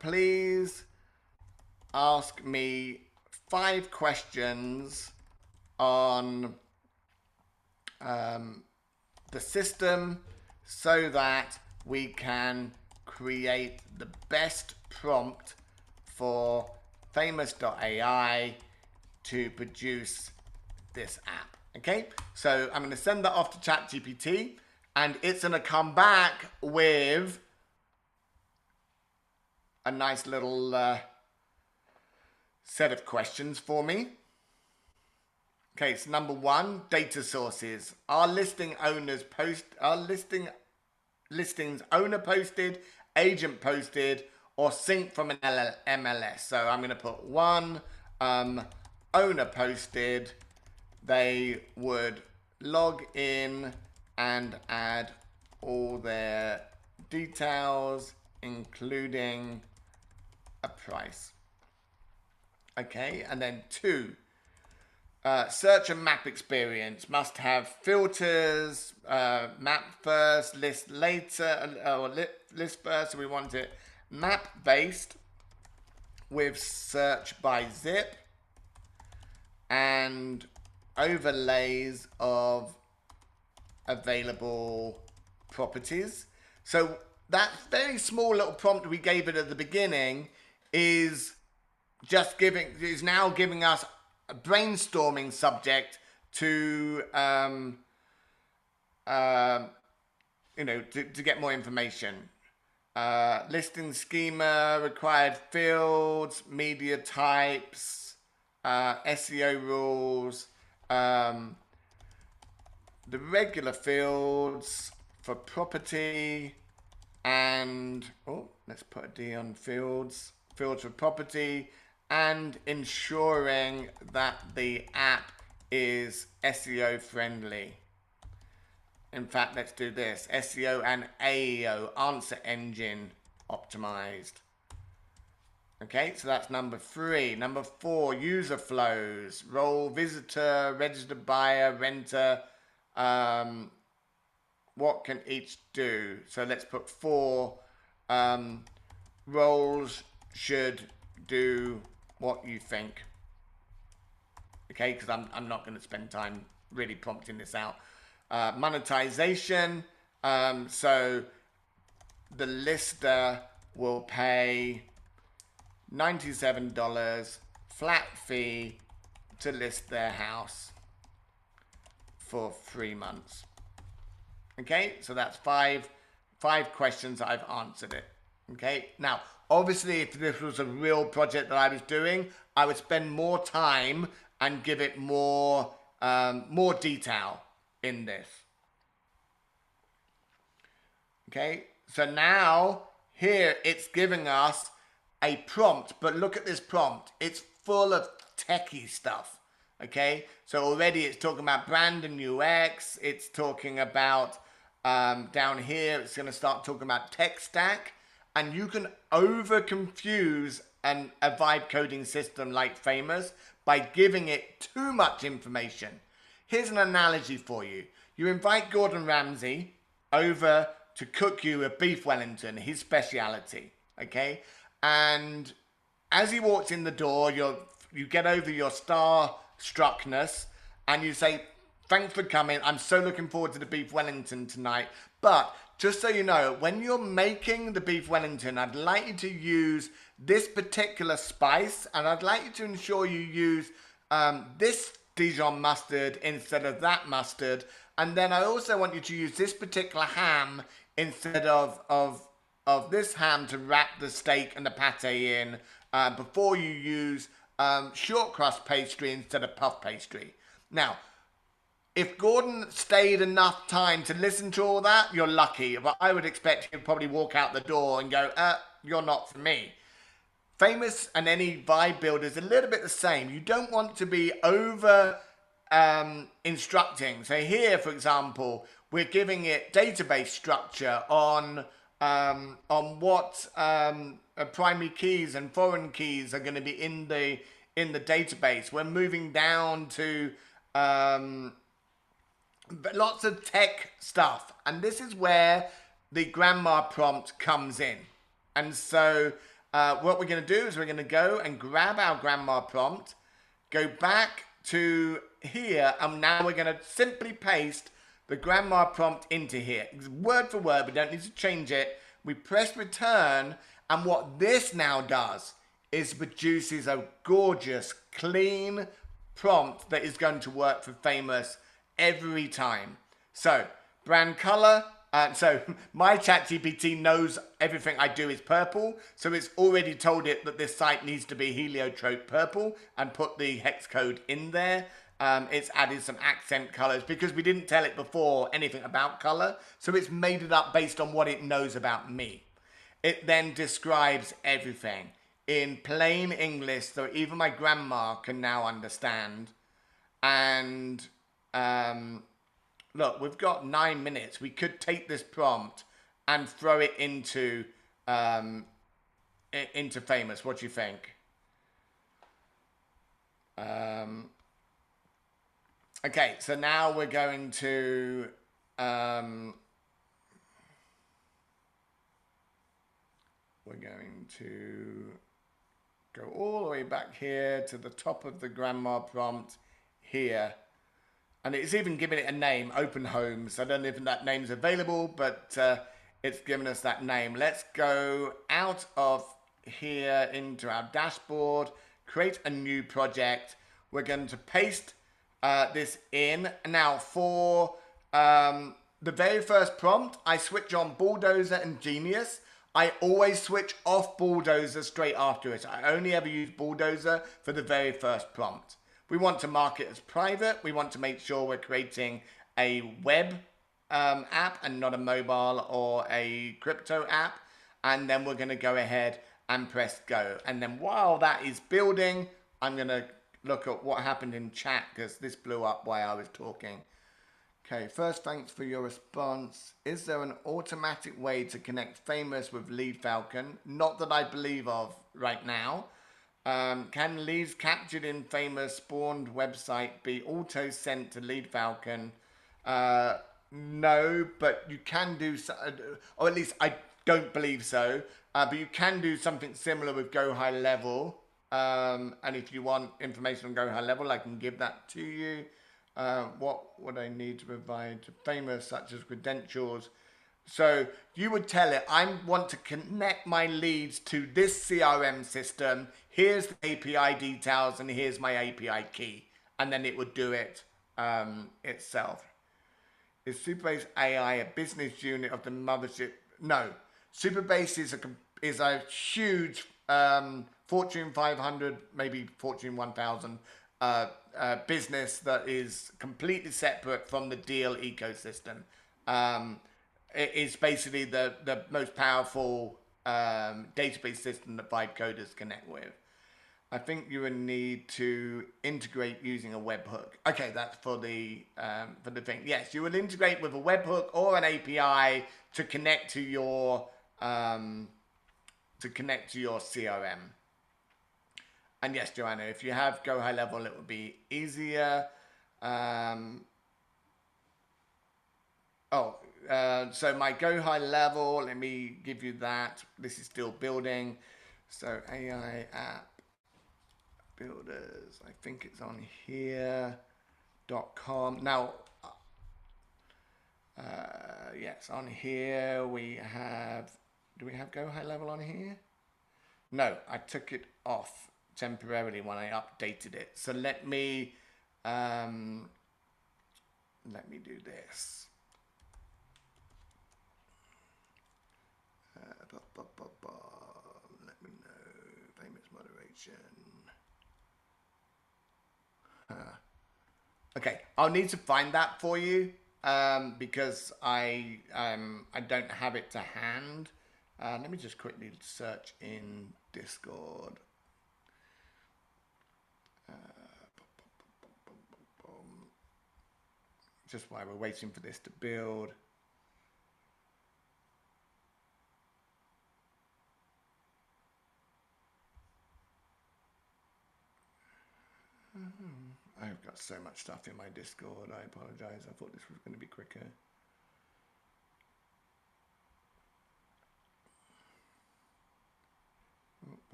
Please ask me 5 questions on the system so that we can create the best prompt for Famous.ai to produce this app. Okay, so I'm going to send that off to ChatGPT, and it's going to come back with a nice little set of questions for me. Okay, so number 1, data sources. Are listings owner posted agent posted or synced from an MLS. So I'm going to put one owner posted. They would log in and add all their details, including a price. Okay, and then 2, search and map experience must have filters, map first, list later, or list first. So we want it map based with search by zip and overlays of available properties. So that very small little prompt we gave it at the beginning is now giving us a brainstorming subject to to get more information. Listing schema, required fields, media types, SEO rules, the regular fields for property, and let's put a D on fields for property, and ensuring that the app is SEO friendly. In fact, let's do this. SEO and AEO, answer engine optimized. Okay, so that's number 3. Number 4, user flows, role, visitor, registered buyer, renter. What can each do? So let's put 4 roles should do what you think. Okay, because I'm not going to spend time really prompting this out. Monetization. So the lister will pay $97 flat fee to list their house for 3 months. Okay, so that's five questions that I've answered it. Okay, now obviously if this was a real project that I was doing, I would spend more time and give it more detail in this. Okay, so now here it's giving us a prompt, but look at this prompt. It's full of techie stuff. Okay, so already it's talking about brand and UX. It's talking about down here, it's going to start talking about tech stack, and you can over confuse a vibe coding system like Famous by giving it too much information. Here's an analogy for you. You invite Gordon Ramsay over to cook you a beef Wellington, his speciality, okay? And as he walks in the door, you get over your starstruckness and you say, thanks for coming. I'm so looking forward to the beef Wellington tonight. But just so you know, when you're making the beef Wellington, I'd like you to use this particular spice, and I'd like you to ensure you use this Dijon mustard instead of that mustard. And then I also want you to use this particular ham instead of this ham to wrap the steak and the pate in before you use short crust pastry instead of puff pastry. Now, if Gordon stayed enough time to listen to all that, you're lucky. But I would expect he'd probably walk out the door and go, you're not for me. Famous and any vibe builder is a little bit the same. You don't want to be over instructing. So here, for example, we're giving it database structure on what primary keys and foreign keys are going to be in the database. We're moving down to lots of tech stuff, and this is where the grandma prompt comes in. And so what we're going to do is we're going to go and grab our grandma prompt, go back to here, and now we're going to simply paste the grandma prompt into here. It's word for word, we don't need to change it. We press return, and what this now does is produces a gorgeous, clean prompt that is going to work for Famous every time. So, brand color. So my ChatGPT knows everything I do is purple, so it's already told it that this site needs to be heliotrope purple and put the hex code in there. It's added some accent colors because we didn't tell it before anything about color, so it's made it up based on what it knows about me. It then describes everything in plain English, so even my grandma can now understand. And look, we've got 9 minutes. We could take this prompt and throw it um, into Famous. What do you think? Um, okay, so now we're going to um, go all the way back here to the top of the grandma prompt here. And it's even given it a name, Open Homes. I don't know if that name's available, but it's given us that name. Let's go out of here into our dashboard, create a new project. We're going to paste this in. Now for the very first prompt, I switch on Bulldozer and Genius. I always switch off Bulldozer straight after it. I only ever use Bulldozer for the very first prompt. We want to mark it as private. We want to make sure we're creating a web app and not a mobile or a crypto app. And then we're going to go ahead and press go. And then while that is building, I'm going to look at what happened in chat because this blew up while I was talking. Okay, first, thanks for your response. Is there an automatic way to connect Famous with Lead Falcon? Not that I believe of right now. Can leads captured in Famous spawned website be auto sent to Lead Falcon? No, but you can do so, or at least I don't believe so. But you can do something similar with Go High Level. And if you want information on Go High Level, I can give that to you. What would I need to provide to Famous, such as credentials? So you would tell it, I want to connect my leads to this CRM system. Here's the API details and here's my API key. And then it would do it itself. Is Superbase AI a business unit of the mothership? No. Superbase is a huge Fortune 500, maybe Fortune 1000 business that is completely separate from the deal ecosystem. It is basically the most powerful database system that Vibe coders connect with. I think you would need to integrate using a webhook. Okay, that's for the thing. Yes, you would integrate with a webhook or an API to connect to your CRM. And yes, Joanna, if you have Go High Level, it would be easier. So my Go High Level, let me give you that. This is still building. So AI app builders, I think it's on here.com. Now, yes, on here we have, do we have Go High Level on here? No, I took it off temporarily when I updated it. So let me do this. Let me know. Famous moderation. Okay, I'll need to find that for you because I don't have it to hand. Let me just quickly search in Discord. Just while we're waiting for this to build. I've got so much stuff in my Discord. I apologize. I thought this was going to be quicker.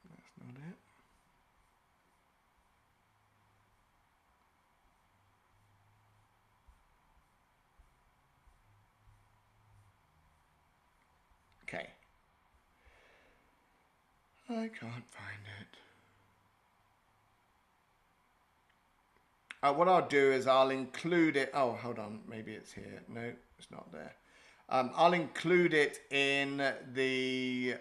That's not it. Okay. I can't find it. What I'll do is I'll include it. Oh, hold on. Maybe it's here. No, it's not there. I'll include it in the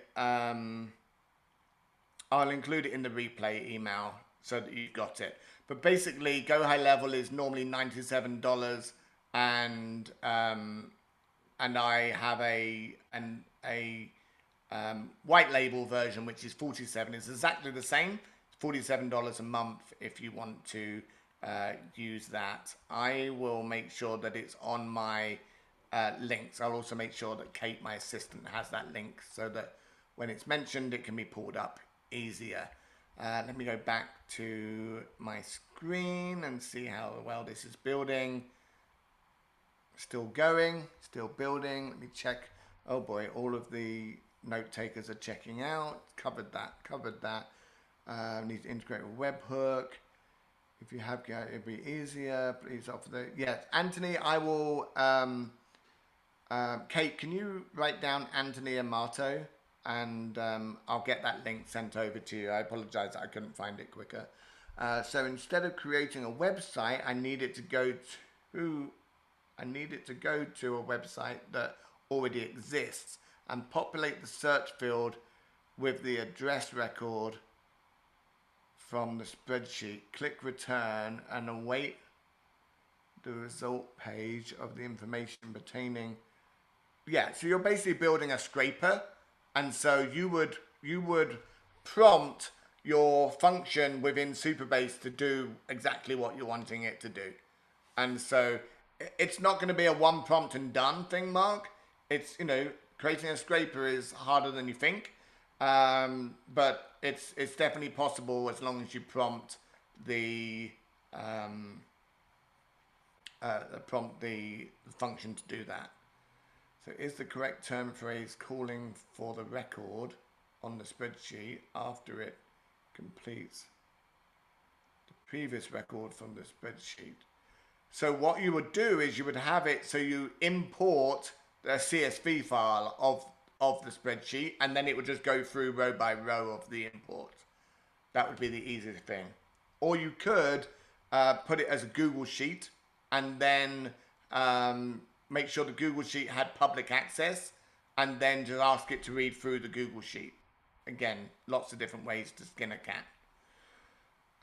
replay email so that you've got it. But basically, Go High Level is normally $97, and I have a white label version which is 47. It's exactly the same. It's $47 a month if you want to use that. I will make sure that it's on my links. I'll also make sure that Kate, my assistant, has that link so that when it's mentioned, it can be pulled up easier. Let me go back to my screen and see how well this is building. Still going, still building. Let me check. Oh boy, all of the note takers are checking out. Covered that. Need to integrate a webhook. If you have, it'd be easier. Please offer the, yeah, Anthony, I will, Kate, can you write down Anthony Amato? And I'll get that link sent over to you. I apologize, I couldn't find it quicker. So instead of creating a website, I need it to go to a website that already exists and populate the search field with the address record from the spreadsheet. Click return and await the result page of the information pertaining. Yeah, so you're basically building a scraper, and so you would prompt your function within Supabase to do exactly what you're wanting it to do. And so it's not going to be a one prompt and done thing, Mark. It's, creating a scraper is harder than you think. But it's definitely possible as long as you prompt the function to do that. So is the correct term phrase calling for the record on the spreadsheet after it completes the previous record from the spreadsheet? So what you would do is you would have it so you import a CSV file of the spreadsheet, and then it would just go through row by row of the import. That would be the easiest thing. Or you could put it as a Google Sheet and then make sure the Google Sheet had public access and then just ask it to read through the Google Sheet. Again, lots of different ways to skin a cat.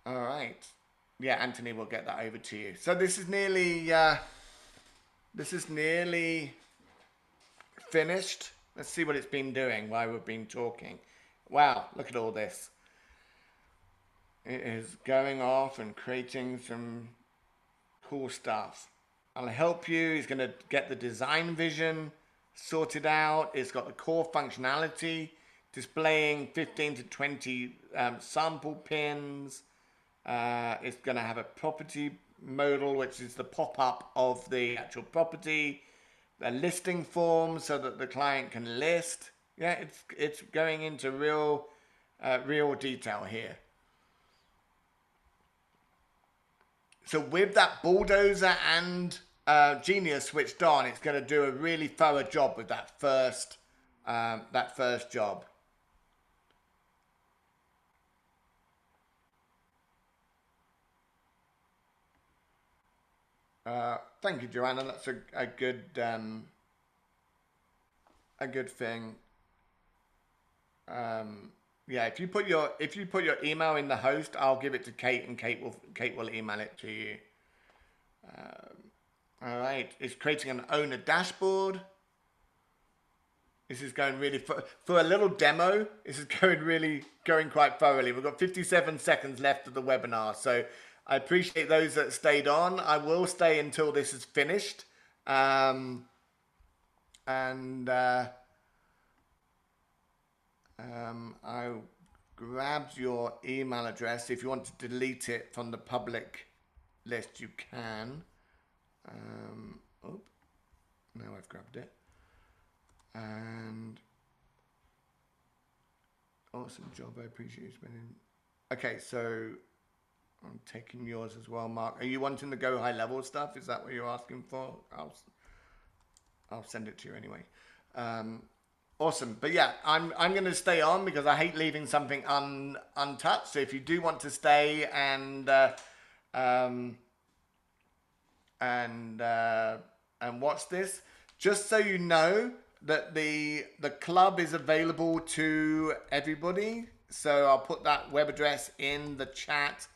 All right. Yeah, Anthony will get that over to you. So this is nearly finished. Let's see what it's been doing while we've been talking. Wow, look at all this. It is going off and creating some cool stuff. I'll help you. He's going to get the design vision sorted out. It's got the core functionality, displaying 15 to 20 sample pins. It's going to have a property modal, which is the pop-up of the actual property, a listing form so that the client can list. Yeah, it's going into real detail here. So with that bulldozer and Genius switched on, it's going to do a really thorough job with that first job. Thank you, Joanna. That's a good thing. Yeah, if you put your email in the host, I'll give it to Kate, and Kate will email it to you. All right, it's creating an owner dashboard. This is going really for a little demo. This is going quite thoroughly. We've got 57 seconds left of the webinar, so I appreciate those that stayed on. I will stay until this is finished, I grabbed your email address. If you want to delete it from the public list, you can. Now I've grabbed it. And awesome job. I appreciate you spending. Okay, so I'm taking yours as well, Mark. Are you wanting the Go High Level stuff? Is that what you're asking for? I'll send it to you anyway. Awesome. But yeah, I'm going to stay on because I hate leaving something untouched. So if you do want to stay and watch this, Just so you know that the club is available to everybody. So I'll put that web address in the chat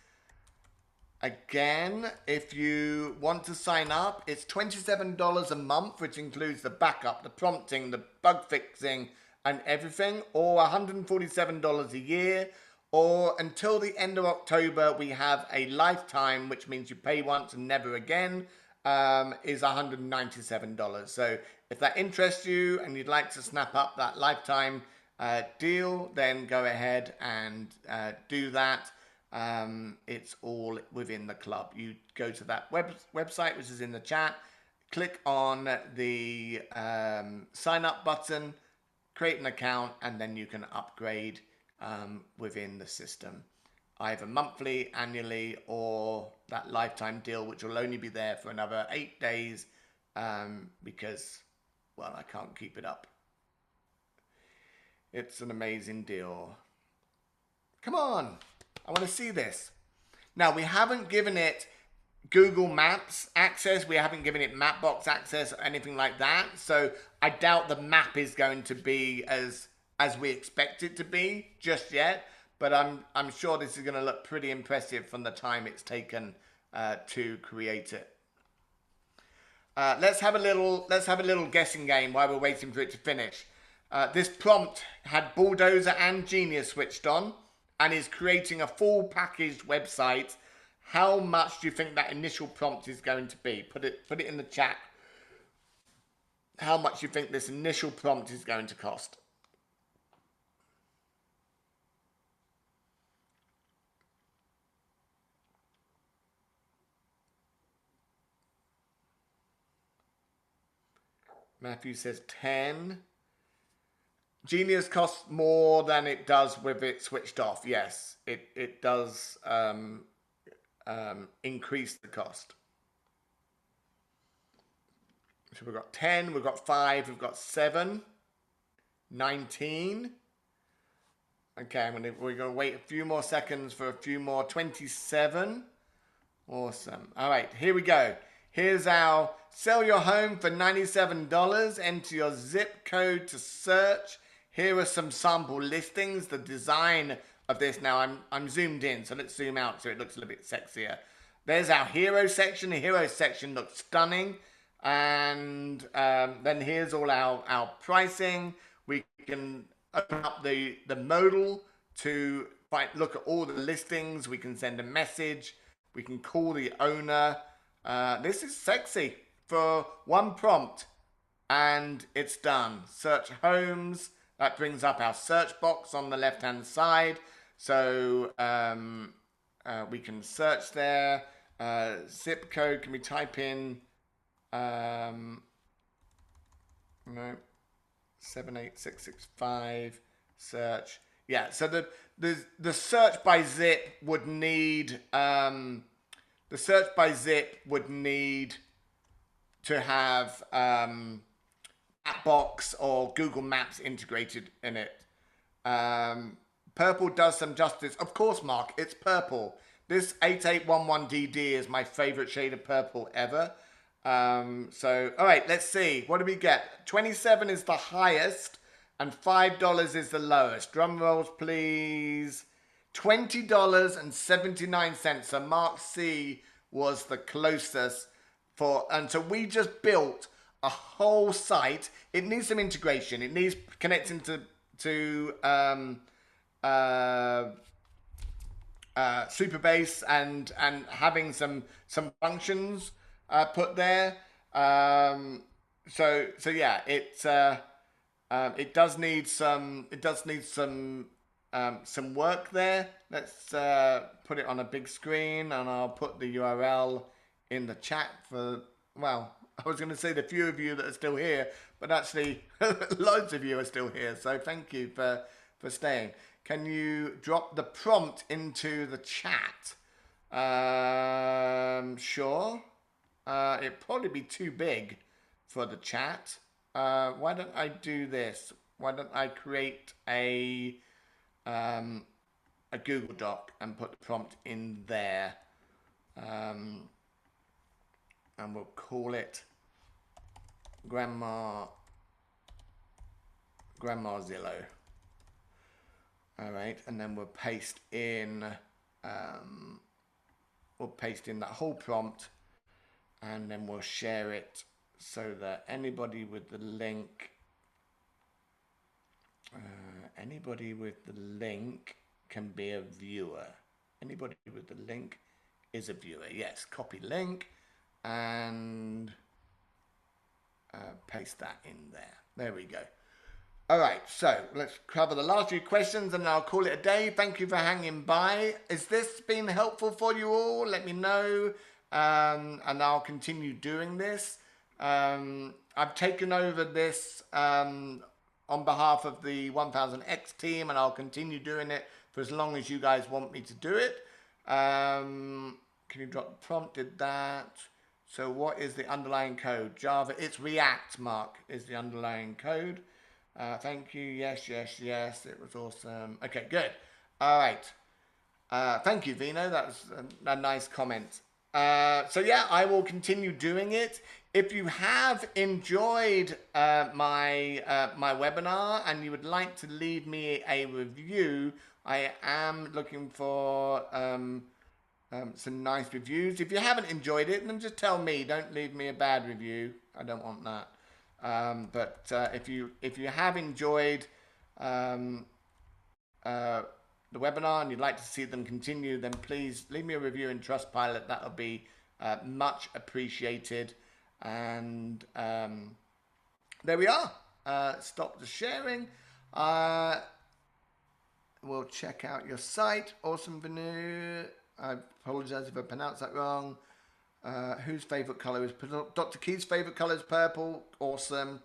again. If you want to sign up, it's $27 a month, which includes the backup, the prompting, the bug fixing, and everything, or $147 a year. Or until the end of October, we have a lifetime, which means you pay once and never again, is $197. So if that interests you and you'd like to snap up that lifetime deal, then go ahead and do that. It's all within the club. You go to that website, which is in the chat, click on the sign up button, create an account, and then you can upgrade within the system, either monthly, annually, or that lifetime deal, which will only be there for another 8 days because, well, I can't keep it up. It's an amazing deal. Come on, I want to see this. Now, we haven't given it Google Maps access. We haven't given it Mapbox access or anything like that. So I doubt the map is going to be as we expect it to be just yet. But I'm sure this is going to look pretty impressive from the time it's taken to create it. Let's have a little guessing game while we're waiting for it to finish. This prompt had Bulldozer and Genius switched on and is creating a full packaged website. How much do you think that initial prompt is going to be? Put it in the chat. How much do you think this initial prompt is going to cost? Matthew says 10. Genius costs more than it does with it switched off. Yes, it does increase the cost. So we've got 10, we've got 5, we've got 7, 19. Okay, we're going to wait a few more seconds for a few more. 27. Awesome. All right, here we go. Here's our sell your home for $97. Enter your zip code to search. Here are some sample listings. The design of this now, I'm zoomed in, so let's zoom out so it looks a little bit sexier. There's our hero section. The hero section looks stunning. And then here's all our pricing. We can open up the modal to look at all the listings. We can send a message. We can call the owner. This is sexy for one prompt and it's done. Search homes. That brings up our search box on the left hand side. So we can search there. Zip code, can we type in no, 78665 search. Yeah, so the search by zip would need to have Mapbox or Google Maps integrated in it. Purple does some justice. Of course, Mark, it's purple. This 8811DD is my favorite shade of purple ever. So, all right, let's see. What do we get? 27 is the highest and $5 is the lowest. Drum rolls, please. $20.79. So Mark C was the closest and so we just built a whole site. It needs some integration. It needs connecting to Superbase and having some functions put there. So yeah, it does need some work there. Let's put it on a big screen, and I'll put the URL in the chat for, well, I was going to say the few of you that are still here, but actually loads of you are still here. So thank you for staying. Can you drop the prompt into the chat? Sure. It'd probably be too big for the chat. Why don't I do this? Why don't I create a Google Doc and put the prompt in there? And we'll call it Grandma Zillow. All right, and then we'll paste in that whole prompt, and then we'll share it so that anybody with the link can be a viewer. Anybody with the link is a viewer. Yes, copy link and paste that in there. There we go. All right, so let's cover the last few questions and I'll call it a day. Thank you for hanging by. Has this been helpful for you all? Let me know, and I'll continue doing this. I've taken over this on behalf of the 1000X team, and I'll continue doing it for as long as you guys want me to do it. Can you drop the prompt? Did that. So what is the underlying code? Java, it's React, Mark, is the underlying code. Thank you. Yes. It was awesome. Okay, good. All right. Thank you, Vino. That was a nice comment. So yeah, I will continue doing it. If you have enjoyed my webinar and you would like to leave me a review, I am looking for some nice reviews. If you haven't enjoyed it, then just tell me. Don't leave me a bad review. I don't want that. But if you have enjoyed the webinar and you'd like to see them continue, then please leave me a review in Trustpilot. That would be much appreciated. And there we are. Stop the sharing. We'll check out your site. Awesome, Venu. I apologize if I pronounced that wrong. Whose favorite color is Dr. Key's favorite color is purple. Awesome.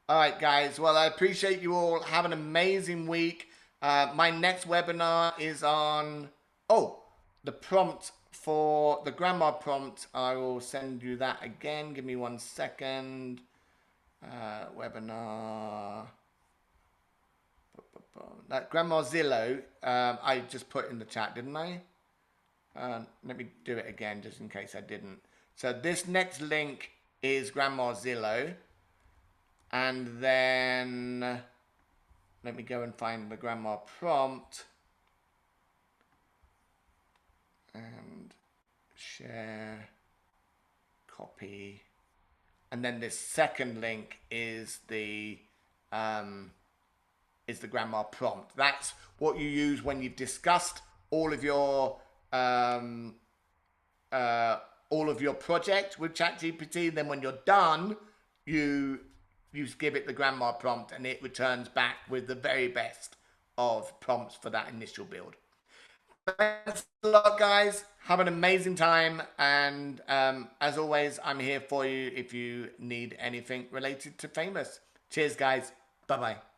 All right, guys. Well, I appreciate you all. Have an amazing week. My next webinar is on the prompt for the grandma prompt. I will send you that again. Give me 1 second. Webinar. That Grandma Zillow. I just put in the chat, didn't I? Let me do it again just in case I didn't. So this next link is Grandma Zillow. And then let me go and find the grandma prompt. And share, copy. And then this second link is the grandma prompt. That's what you use when you've discussed all of your project with ChatGPT. Then when you're done, you give it the grandma prompt and it returns back with the very best of prompts for that initial build. Thanks a lot, guys. Have an amazing time. And as always, I'm here for you if you need anything related to Famous. Cheers, guys. Bye-bye.